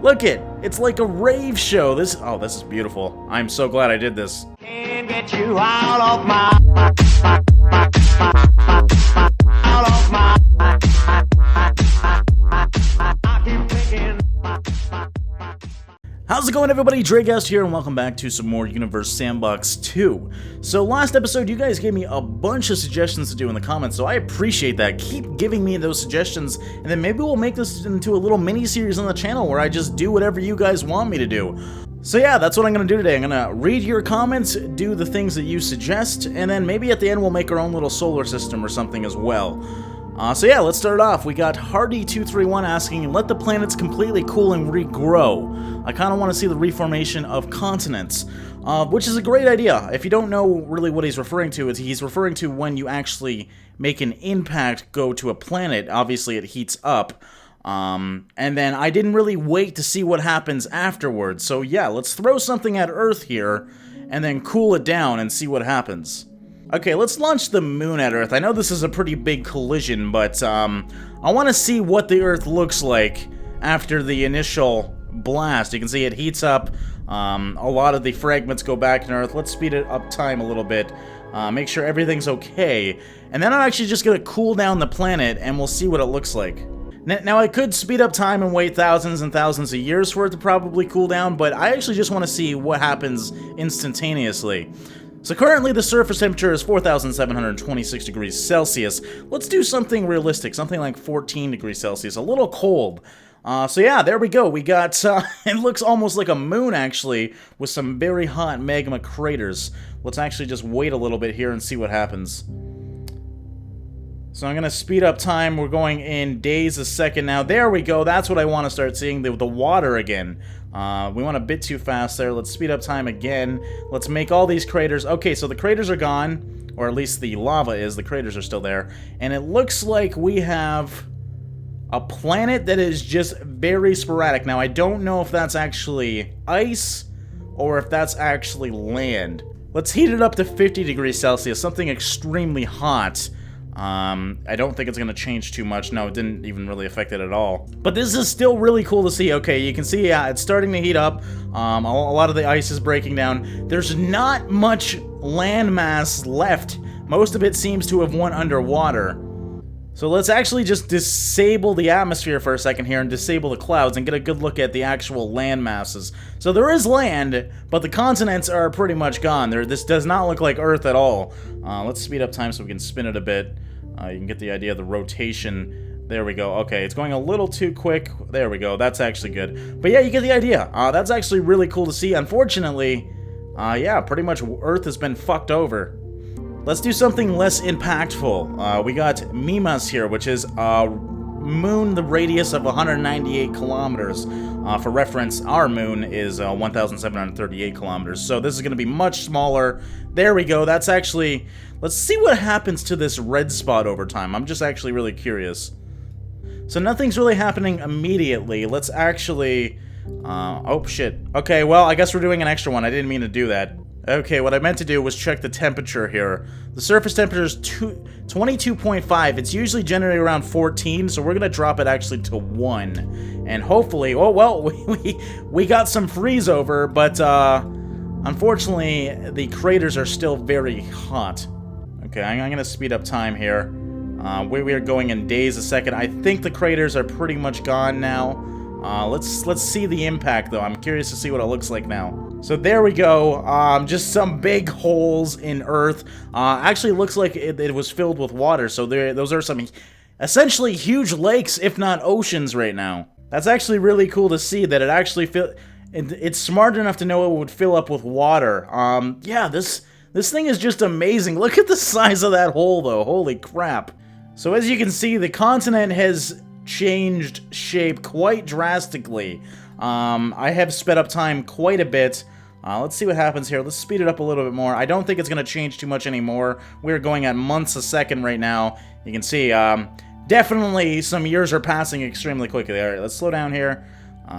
Look it's like a rave show. This is beautiful. I'm so glad I did this. Can't get you out of my I keep thinking. How's it going, everybody? Dragoust here, and welcome back to some more Universe Sandbox 2. So last episode, you guys gave me a bunch of suggestions to do in the comments, so I appreciate that. Keep giving me those suggestions, and then maybe we'll make this into a little mini-series on the channel where I just do whatever you guys want me to do. So yeah, that's what I'm going to do today. I'm going to read your comments, do the things that you suggest, and then maybe at the end we'll make our own little solar system or something as well. So yeah, let's start off. We got Hardy231 asking, let the planets completely cool and regrow. I kind of want to see the reformation of continents, which is a great idea. If you don't know really what he's referring to, he's referring to when you actually make an impact go to a planet. Obviously, it heats up. And then I didn't really wait to see what happens afterwards. So yeah, let's throw something at Earth here, and then cool it down and see what happens. Okay, let's launch the moon at Earth. I know this is a pretty big collision, but I want to see what the Earth looks like after the initial blast. You can see it heats up. A lot of the fragments go back to Earth. Let's speed it up time a little bit. Make sure everything's okay. And then I'm actually just going to cool down the planet, and we'll see what it looks like. Now, I could speed up time and wait thousands and thousands of years for it to probably cool down, but I actually just want to see what happens instantaneously. So currently the surface temperature is 4,726 degrees Celsius. Let's do something realistic, something like 14 degrees Celsius, a little cold. So yeah, there we go. We got, it looks almost like a moon actually, with some very hot magma craters. Let's actually just wait a little bit here and see what happens. So I'm going to speed up time. We're going in days a second now. There we go. That's what I want to start seeing, the water again. We went a bit too fast there. Let's speed up time again. Let's make all these craters. Okay, so the craters are gone, or at least the lava is. The craters are still there. And it looks like we have a planet that is just very sporadic. Now, I don't know if that's actually ice or if that's actually land. Let's heat it up to 50 degrees Celsius, something extremely hot. I don't think it's going to change too much. No, it didn't even really affect it at all. But this is still really cool to see. Okay, you can see, yeah, it's starting to heat up. A lot of the ice is breaking down. There's not much landmass left. Most of it seems to have went underwater. So let's actually just disable the atmosphere for a second here and disable the clouds and get a good look at the actual land masses. So there is land, but the continents are pretty much gone. This does not look like Earth at all. Let's speed up time so we can spin it a bit. You can get the idea of the rotation. There we go. Okay, it's going a little too quick. There we go. That's actually good. But yeah, you get the idea. That's actually really cool to see. Unfortunately, yeah, pretty much Earth has been fucked over. Let's do something less impactful. We got Mimas here, which is a moon the radius of 198 kilometers. For reference, our moon is 1,738 kilometers, so this is going to be much smaller. There we go. That's actually... Let's see what happens to this red spot over time. I'm just actually really curious. So nothing's really happening immediately. Let's actually... oh, shit. Okay, well, I guess we're doing an extra one. I didn't mean to do that. Okay, what I meant to do was check the temperature here. The surface temperature is 22.5. It's usually generally around 14, so we're going to drop it actually to 1. And hopefully, oh, well, we got some freeze over, but unfortunately, the craters are still very hot. Okay, I'm going to speed up time here. We are going in days a second. I think the craters are pretty much gone now. Let's see the impact, though. I'm curious to see what it looks like now. So there we go, just some big holes in Earth. Actually looks like it was filled with water, so those are some essentially huge lakes, if not oceans right now. That's actually really cool to see that it actually it's smart enough to know it would fill up with water. Yeah, this thing is just amazing. Look at the size of that hole, though. Holy crap. So as you can see, the continent has changed shape quite drastically. I have sped up time quite a bit. Let's see what happens here. Let's speed it up a little bit more. I don't think it's going to change too much anymore. We're going at months a second right now. You can see, definitely some years are passing extremely quickly. Alright, let's slow down here.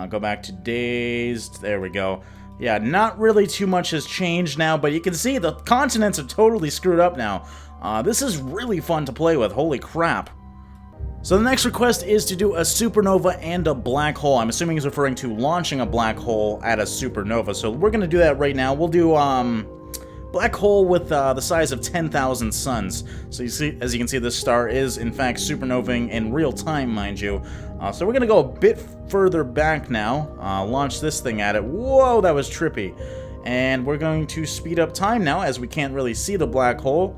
Go back to days. There we go. Yeah, not really too much has changed now, but you can see the continents are totally screwed up now. This is really fun to play with. Holy crap. So the next request is to do a supernova and a black hole. I'm assuming he's referring to launching a black hole at a supernova. So we're going to do that right now. We'll do black hole with the size of 10,000 suns. So you see, as you can see, this star is in fact supernovaing in real time, mind you. So we're going to go a bit further back now. Launch this thing at it. Whoa, that was trippy. And we're going to speed up time now as we can't really see the black hole.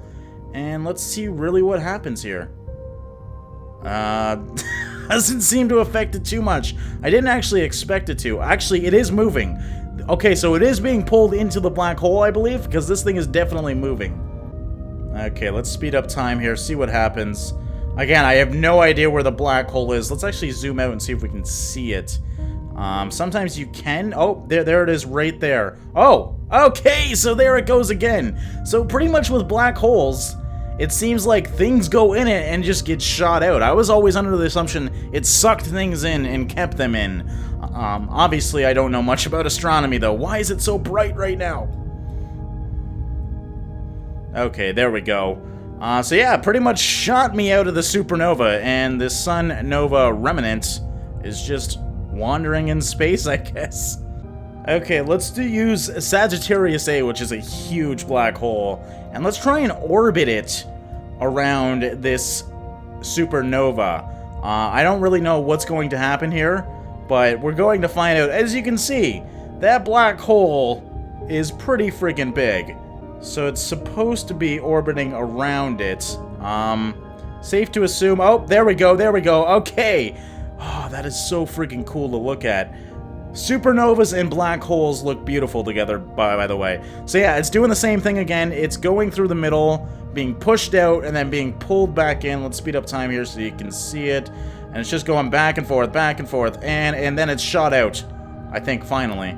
And let's see really what happens here. Doesn't seem to affect it too much. I didn't actually expect it to. Actually, it is moving. Okay, so it is being pulled into the black hole, I believe, because this thing is definitely moving. Okay, let's speed up time here, see what happens. Again, I have no idea where the black hole is. Let's actually zoom out and see if we can see it. Sometimes you can. Oh, there it is right there. Oh, okay, so there it goes again. So pretty much with black holes, it seems like things go in it and just get shot out. I was always under the assumption it sucked things in and kept them in. Obviously, I don't know much about astronomy, though. Why is it so bright right now? Okay, there we go. So yeah, pretty much shot me out of the supernova, and the sun-nova remnant is just wandering in space, I guess. Okay, let's use Sagittarius A, which is a huge black hole, and let's try and orbit it around this supernova. I don't really know what's going to happen here, but we're going to find out. As you can see, that black hole is pretty freaking big, so it's supposed to be orbiting around it. Safe to assume. Oh, there we go, there we go. Okay. Oh, that is so freaking cool to look at. Supernovas and black holes look beautiful together, by the way. So yeah, it's doing the same thing again. It's going through the middle, being pushed out, and then being pulled back in. Let's speed up time here so you can see it. And it's just going back and forth, and then it's shot out, I think, finally.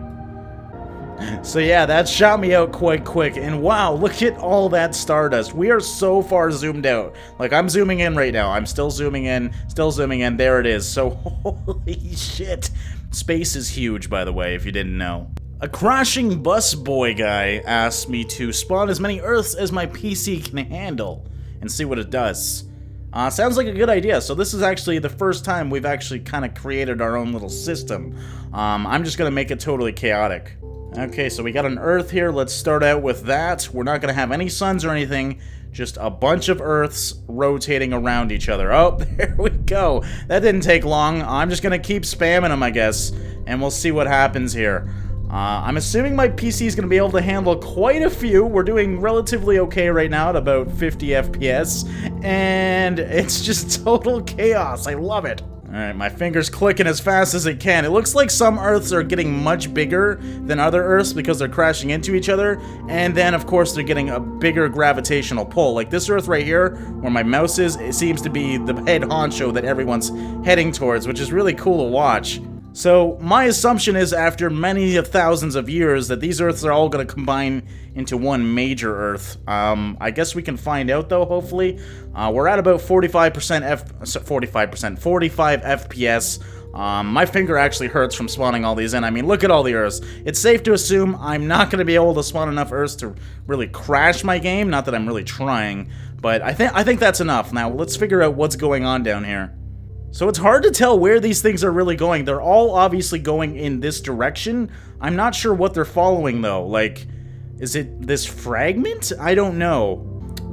So yeah, that shot me out quite quick, and wow, look at all that stardust. We are so far zoomed out. Like, I'm zooming in right now. I'm still zooming in, there it is. So, holy shit. Space is huge, by the way, if you didn't know. A crashing bus boy guy asked me to spawn as many Earths as my PC can handle, and see what it does. Sounds like a good idea. So this is actually the first time we've actually kind of created our own little system. I'm just going to make it totally chaotic. Okay, so we got an Earth here. Let's start out with that. We're not going to have any suns or anything. Just a bunch of Earths rotating around each other. Oh, there we go. That didn't take long. I'm just going to keep spamming them, I guess. And we'll see what happens here. I'm assuming my PC is going to be able to handle quite a few. We're doing relatively okay right now at about 50 FPS. And it's just total chaos. I love it. Alright, my finger's clicking as fast as it can. It looks like some Earths are getting much bigger than other Earths because they're crashing into each other, and then, of course, they're getting a bigger gravitational pull. Like this Earth right here, where my mouse is, it seems to be the head honcho that everyone's heading towards, which is really cool to watch. So, my assumption is after many of thousands of years that these Earths are all going to combine into one major Earth. I guess we can find out, though, hopefully. We're at about 45 FPS. My finger actually hurts from spawning all these in. I mean, look at all the Earths. It's safe to assume I'm not going to be able to spawn enough Earths to really crash my game. Not that I'm really trying, but I think that's enough. Now, let's figure out what's going on down here. So it's hard to tell where these things are really going. They're all obviously going in this direction. I'm not sure what they're following, though. Like, is it this fragment? I don't know.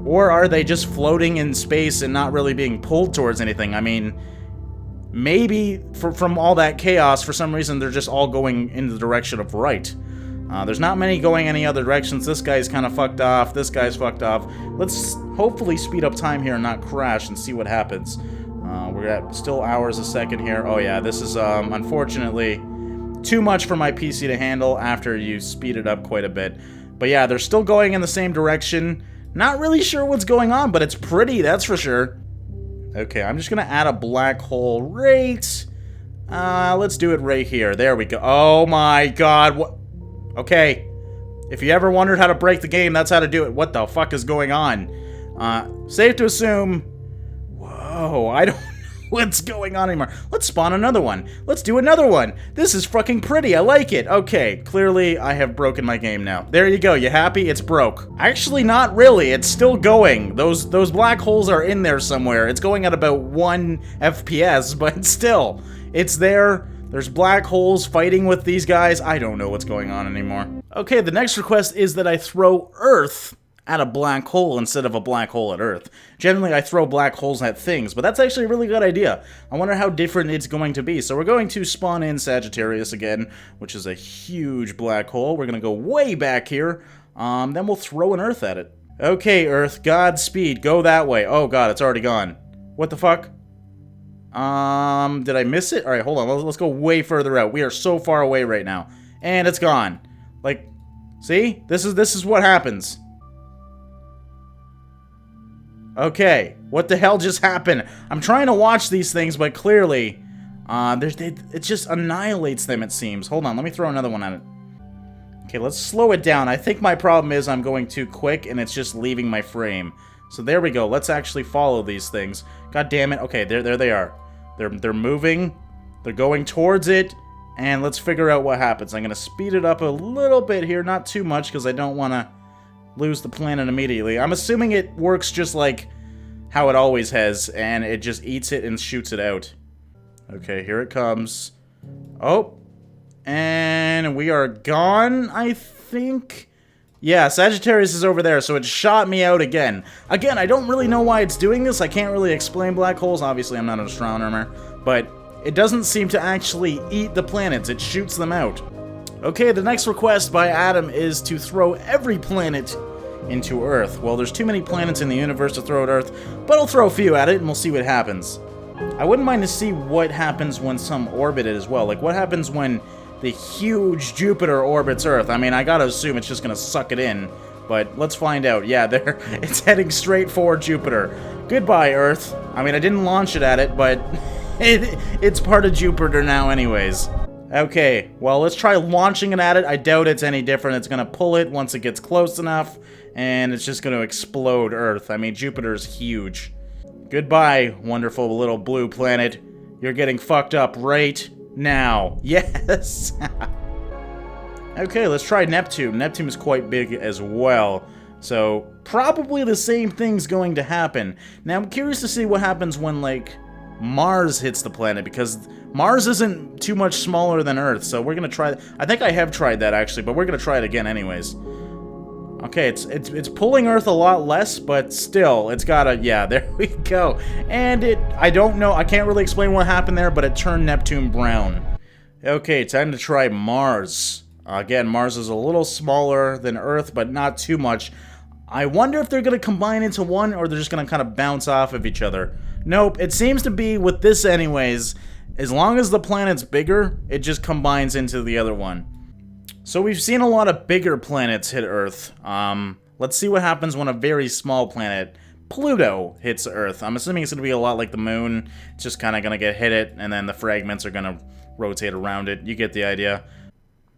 Or are they just floating in space and not really being pulled towards anything? I mean, maybe from all that chaos, for some reason, they're just all going in the direction of right. There's not many going any other directions. This guy's kind of fucked off. This guy's fucked off. Let's hopefully speed up time here and not crash and see what happens. We're at still hours a second here. Oh yeah, this is unfortunately too much for my PC to handle after you speed it up quite a bit. But yeah, they're still going in the same direction. Not really sure what's going on, but it's pretty, that's for sure. Okay, I'm just gonna add a black hole right. Let's do it right here. There we go. Oh my god, what? Okay. If you ever wondered how to break the game, that's how to do it. What the fuck is going on? Safe to assume... Whoa, I don't know what's going on anymore. Let's spawn another one. Let's do another one. This is fucking pretty. I like it. Okay, clearly I have broken my game now. There you go. You happy? It's broke. Actually, not really. It's still going. Those black holes are in there somewhere. It's going at about 1 FPS, but still, it's there. There's black holes fighting with these guys. I don't know what's going on anymore. Okay, the next request is that I throw Earth at a black hole instead of a black hole at Earth. Generally, I throw black holes at things, but that's actually a really good idea. I wonder how different it's going to be. So we're going to spawn in Sagittarius again, which is a huge black hole. We're going to go way back here. Then we'll throw an Earth at it. Okay, Earth, Godspeed. Go that way. Oh god, it's already gone. What the fuck? Did I miss it? Alright, hold on. Let's go way further out. We are so far away right now. And it's gone. Like, see? This is what happens. Okay, what the hell just happened? I'm trying to watch these things, but clearly, it just annihilates them, it seems. Hold on, let me throw another one at it. Okay, let's slow it down. I think my problem is I'm going too quick, and it's just leaving my frame. So there we go. Let's actually follow these things. God damn it. Okay, there they are. They're moving. They're going towards it. And let's figure out what happens. I'm going to speed it up a little bit here. Not too much, because I don't want to lose the planet immediately. I'm assuming it works just like how it always has, and it just eats it and shoots it out. Okay, here it comes. Oh. And we are gone, I think. Yeah, Sagittarius is over there, so it shot me out again. Again, I don't really know why it's doing this. I can't really explain black holes. Obviously, I'm not an astronomer. But it doesn't seem to actually eat the planets. It shoots them out. Okay, the next request by Adam is to throw every planet into Earth. Well, there's too many planets in the universe to throw at Earth, but I'll throw a few at it and we'll see what happens. I wouldn't mind to see what happens when some orbit it as well. Like, what happens when the huge Jupiter orbits Earth? I mean, I gotta assume it's just gonna suck it in, but let's find out. Yeah, there, it's heading straight for Jupiter. Goodbye, Earth. I mean, I didn't launch it at it, but it's part of Jupiter now anyways. Okay, well, let's try launching it at it. I doubt it's any different. It's gonna pull it once it gets close enough, and it's just gonna explode Earth. I mean, Jupiter's huge. Goodbye, wonderful little blue planet. You're getting fucked up right now. Yes! Okay, let's try Neptune. Neptune is quite big as well. So, probably the same thing's going to happen. Now, I'm curious to see what happens when, like, Mars hits the planet, because Mars isn't too much smaller than Earth, so we're gonna try. I think I have tried that actually, but we're gonna try it again anyways. Okay, it's pulling Earth a lot less, but still, it's gotta. Yeah, there we go. And I don't know. I can't really explain what happened there, but it turned Neptune brown. Okay, time to try Mars. Again, Mars is a little smaller than Earth, but not too much. I wonder if they're gonna combine into one, or they're just gonna kind of bounce off of each other. Nope, it seems to be with this anyways. As long as the planet's bigger, it just combines into the other one. So we've seen a lot of bigger planets hit Earth. Let's see what happens when a very small planet, Pluto, hits Earth. I'm assuming it's going to be a lot like the moon. It's just kind of going to get hit it, and then the fragments are going to rotate around it. You get the idea.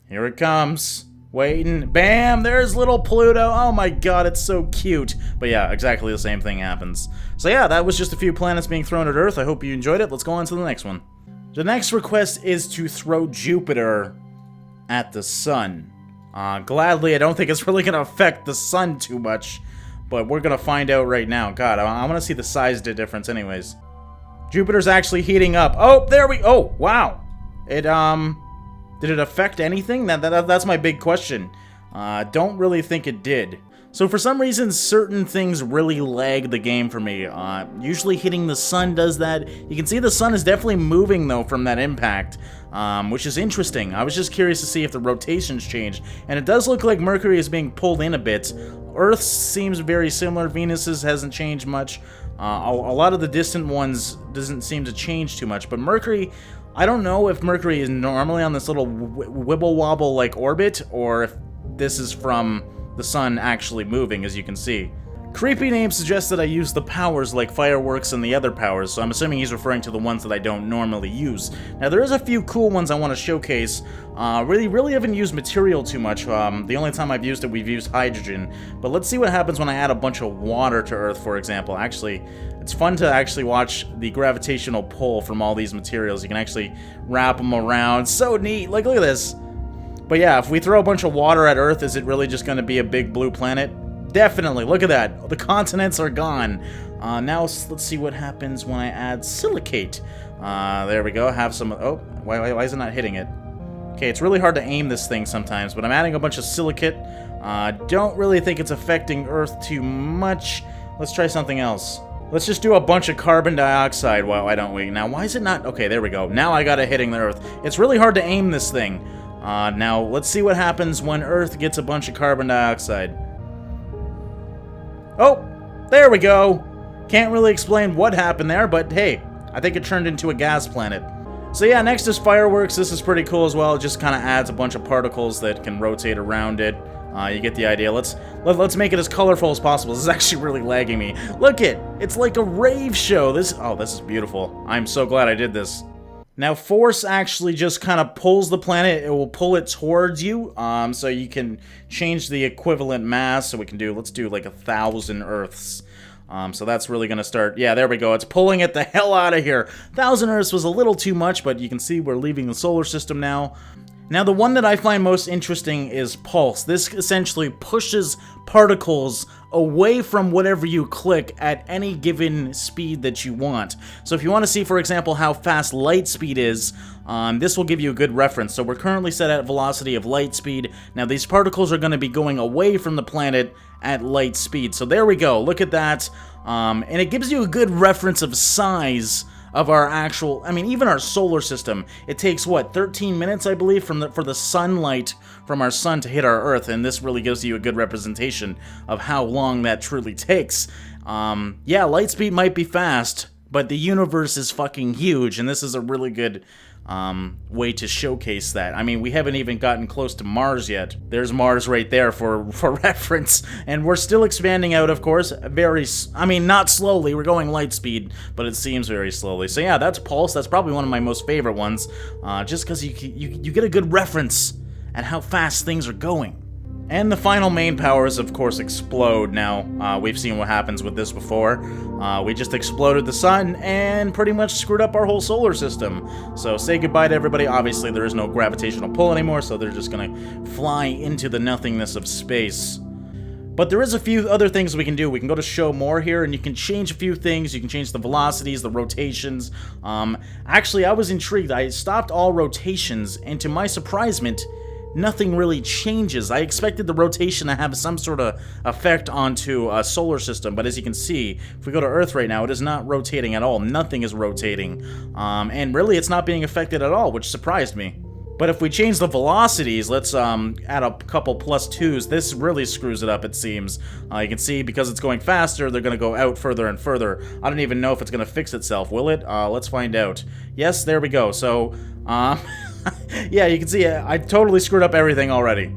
Here it comes. Waiting. Bam! There's little Pluto. Oh my god, it's so cute. But yeah, exactly the same thing happens. So yeah, that was just a few planets being thrown at Earth. I hope you enjoyed it. Let's go on to the next one. The next request is to throw Jupiter at the sun. Gladly, I don't think it's really going to affect the sun too much. But we're going to find out right now. God, I want to see the size difference anyways. Jupiter's actually heating up. Oh, there we... Oh, wow. Did it affect anything? That's my big question. Don't really think it did. So for some reason, certain things really lag the game for me. Usually hitting the sun does that. You can see the sun is definitely moving, though, from that impact, which is interesting. I was just curious to see if the rotations changed. And it does look like Mercury is being pulled in a bit. Earth seems very similar. Venus's hasn't changed much. A lot of the distant ones doesn't seem to change too much. But Mercury... I don't know if Mercury is normally on this little wibble-wobble like orbit, or if this is from the sun actually moving, as you can see. Creepy name suggests that I use the powers like fireworks and the other powers, so I'm assuming he's referring to the ones that I don't normally use. Now, there is a few cool ones I want to showcase. Really haven't used material too much. The only time I've used it, we've used hydrogen. But let's see what happens when I add a bunch of water to Earth, for example. Actually, it's fun to actually watch the gravitational pull from all these materials. You can actually wrap them around. So neat. Like, look at this. But yeah, if we throw a bunch of water at Earth, is it really just going to be a big blue planet? Definitely. Look at that. The continents are gone. Now let's see what happens when I add silicate. There we go. Have some... Oh, why is it not hitting it? Okay, it's really hard to aim this thing sometimes, but I'm adding a bunch of silicate. Don't really think it's affecting Earth too much. Let's try something else. Let's just do a bunch of carbon dioxide. Why don't we? Now, why is it not... Okay, there we go. Now I got it hitting the Earth. It's really hard to aim this thing. Now, let's see what happens when Earth gets a bunch of carbon dioxide. Oh, there we go. Can't really explain what happened there, but hey, I think it turned into a gas planet. So yeah, next is fireworks. This is pretty cool as well. It just kind of adds a bunch of particles that can rotate around it. You get the idea. Let's make it as colorful as possible. This is actually really lagging me. Look it's like a rave show. This is beautiful. I'm so glad I did this. Now, force actually just kind of pulls the planet. It will pull it towards you, so you can change the equivalent mass. So let's do like 1,000 Earths. So that's really going to start. Yeah, there we go. It's pulling it the hell out of here. 1,000 Earths was a little too much, but you can see we're leaving the solar system now. Now, the one that I find most interesting is pulse. This essentially pushes particles away from whatever you click at any given speed that you want. So if you want to see, for example, how fast light speed is, this will give you a good reference. So we're currently set at velocity of light speed. Now, these particles are going to be going away from the planet at light speed. So there we go. Look at that. And it gives you a good reference of size of our actual, even our solar system. It takes, what, 13 minutes, I believe, for the sunlight from our sun to hit our Earth, and this really gives you a good representation of how long that truly takes. Yeah, light speed might be fast, but the universe is fucking huge, and this is a really good way to showcase that. We haven't even gotten close to Mars yet. There's Mars right there for reference, and we're still expanding out, of course, not slowly. We're going light speed, but it seems very slowly. So yeah, that's Pulse. That's probably one of my most favorite ones, just because you get a good reference at how fast things are going. And the final main powers, of course, explode. Now, we've seen what happens with this before. We just exploded the sun and pretty much screwed up our whole solar system. So say goodbye to everybody. Obviously, there is no gravitational pull anymore, so they're just gonna fly into the nothingness of space. But there is a few other things we can do. We can go to show more here, and you can change a few things. You can change the velocities, the rotations. Actually, I was intrigued. I stopped all rotations, and to my surprisement, nothing really changes. I expected the rotation to have some sort of effect onto a solar system, but as you can see, if we go to Earth right now, it is not rotating at all. Nothing is rotating. And really, it's not being affected at all, which surprised me. But if we change the velocities, let's add a couple +2s. This really screws it up, it seems. You can see, because it's going faster, they're going to go out further and further. I don't even know if it's going to fix itself, will it? Let's find out. Yes, there we go. So, yeah, you can see I totally screwed up everything already.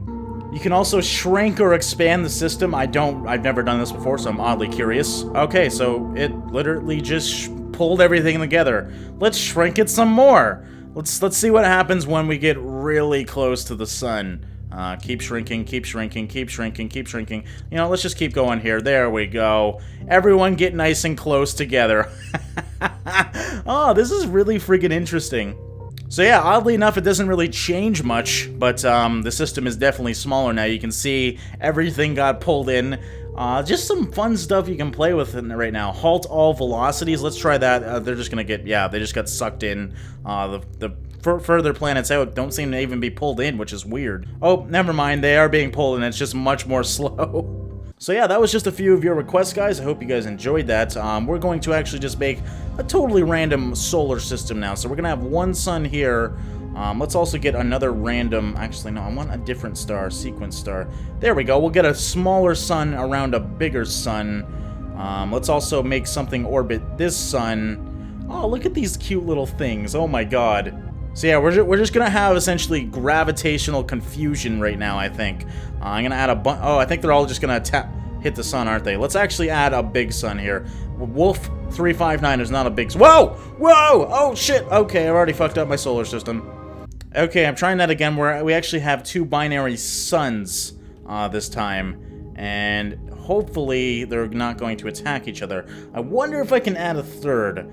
You can also shrink or expand the system. I've never done this before, so I'm oddly curious. Okay, so it literally just pulled everything together. Let's shrink it some more. Let's see what happens when we get really close to the sun. Keep shrinking, keep shrinking, keep shrinking, keep shrinking. Let's just keep going here. There we go. Everyone get nice and close together. Oh, this is really friggin' interesting. So yeah, oddly enough, it doesn't really change much, but the system is definitely smaller now. You can see everything got pulled in. Just some fun stuff you can play with right now. Halt all velocities. Let's try that. They're just gonna get, yeah, they just got sucked in. The further planets out don't seem to even be pulled in, which is weird. Oh, never mind. They are being pulled in. It's just much more slow. So yeah, that was just a few of your requests, guys. I hope you guys enjoyed that. We're going to actually just make a totally random solar system now. So we're gonna have one sun here. Let's also get another random, actually no, I want a different star, sequence star. There we go, we'll get a smaller sun around a bigger sun. Let's also make something orbit this sun. Oh, look at these cute little things, oh my god. So yeah, we're just gonna have essentially gravitational confusion right now, I think. I'm gonna add a bunch, oh, I think they're all just gonna tap. hit the sun, aren't they? Let's actually add a big sun here. Wolf 359 is not a big... Whoa! Whoa! Oh, shit! Okay, I've already fucked up my solar system. Okay, I'm trying that again, where we actually have 2 binary suns this time. And hopefully they're not going to attack each other. I wonder if I can add a third.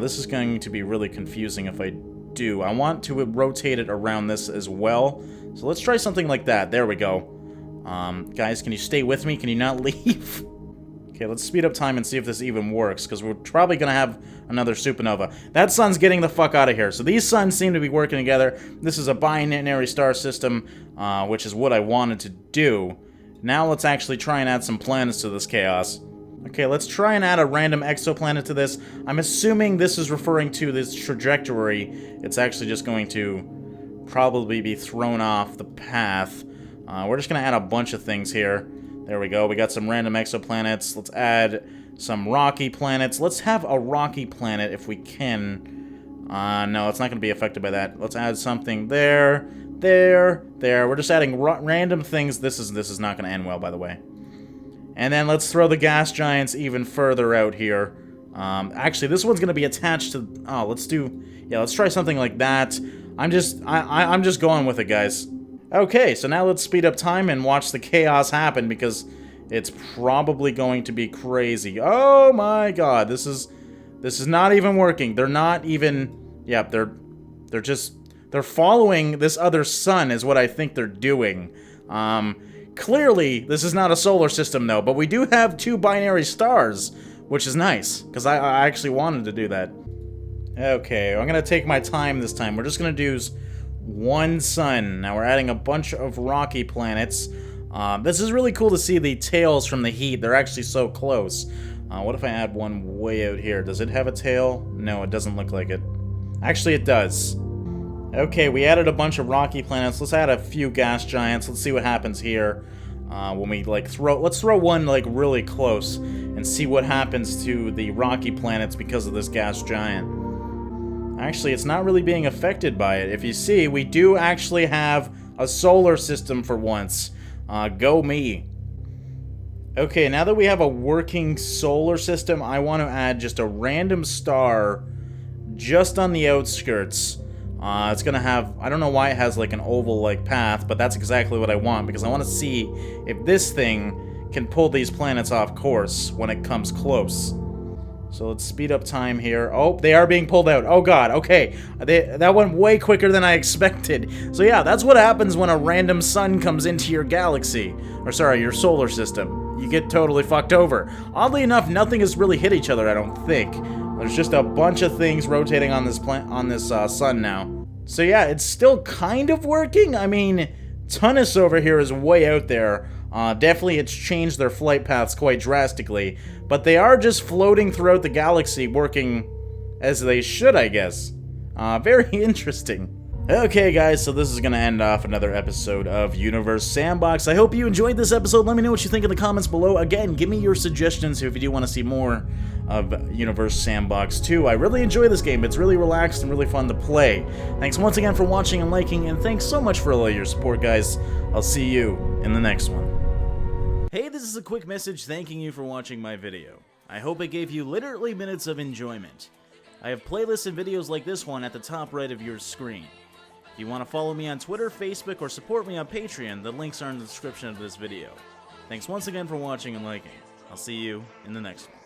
This is going to be really confusing if I do. I want to rotate it around this as well. So let's try something like that. There we go. Guys, can you stay with me? Can you not leave? Okay, let's speed up time and see if this even works, because we're probably going to have another supernova. That sun's getting the fuck out of here. So these suns seem to be working together. This is a binary star system, which is what I wanted to do. Now let's actually try and add some planets to this chaos. Okay, let's try and add a random exoplanet to this. I'm assuming this is referring to this trajectory. It's actually just going to probably be thrown off the path. We're just going to add a bunch of things here. There we go. We got some random exoplanets. Let's add some rocky planets. Let's have a rocky planet if we can. No, it's not going to be affected by that. Let's add something there, there. We're just adding random things. This is not going to end well, by the way. And then let's throw the gas giants even further out here. Actually, this one's going to be attached to... Oh, let's try something like that. I'm just going with it, guys. Okay, so now let's speed up time and watch the chaos happen, because it's probably going to be crazy. Oh my god, this is not even working. They're not even... Yep, they're following this other sun is what I think they're doing. Clearly, this is not a solar system, though, but we do have 2 binary stars, which is nice, because I actually wanted to do that. Okay, I'm going to take my time this time. We're just going to do 1 sun. Now we're adding a bunch of rocky planets. This is really cool to see the tails from the heat. They're actually so close. What if I add one way out here? Does it have a tail? No, it doesn't look like it. Actually, it does. Okay, we added a bunch of rocky planets. Let's add a few gas giants. Let's see what happens here. When we, let's throw one, really close and see what happens to the rocky planets because of this gas giant. Actually, it's not really being affected by it. If you see, we do actually have a solar system for once. Go me. Okay, now that we have a working solar system, I want to add just a random star just on the outskirts. It's gonna have, I don't know why it has an oval path, but that's exactly what I want, because I want to see if this thing can pull these planets off course when it comes close. So let's speed up time here. Oh, they are being pulled out. Oh god, okay. That went way quicker than I expected. So yeah, that's what happens when a random sun comes into your galaxy. Or sorry, your solar system. You get totally fucked over. Oddly enough, nothing has really hit each other, I don't think. There's just a bunch of things rotating on this sun now. So yeah, it's still kind of working. I mean, Tunis over here is way out there. Definitely it's changed their flight paths quite drastically. But they are just floating throughout the galaxy, working as they should, I guess. Very interesting. Okay, guys, so this is going to end off another episode of Universe Sandbox. I hope you enjoyed this episode. Let me know what you think in the comments below. Again, give me your suggestions if you do want to see more of Universe Sandbox 2. I really enjoy this game. It's really relaxed and really fun to play. Thanks once again for watching and liking, and thanks so much for all your support, guys. I'll see you in the next one. Hey, this is a quick message thanking you for watching my video. I hope it gave you literally minutes of enjoyment. I have playlists and videos like this one at the top right of your screen. If you want to follow me on Twitter, Facebook, or support me on Patreon, the links are in the description of this video. Thanks once again for watching and liking. I'll see you in the next one.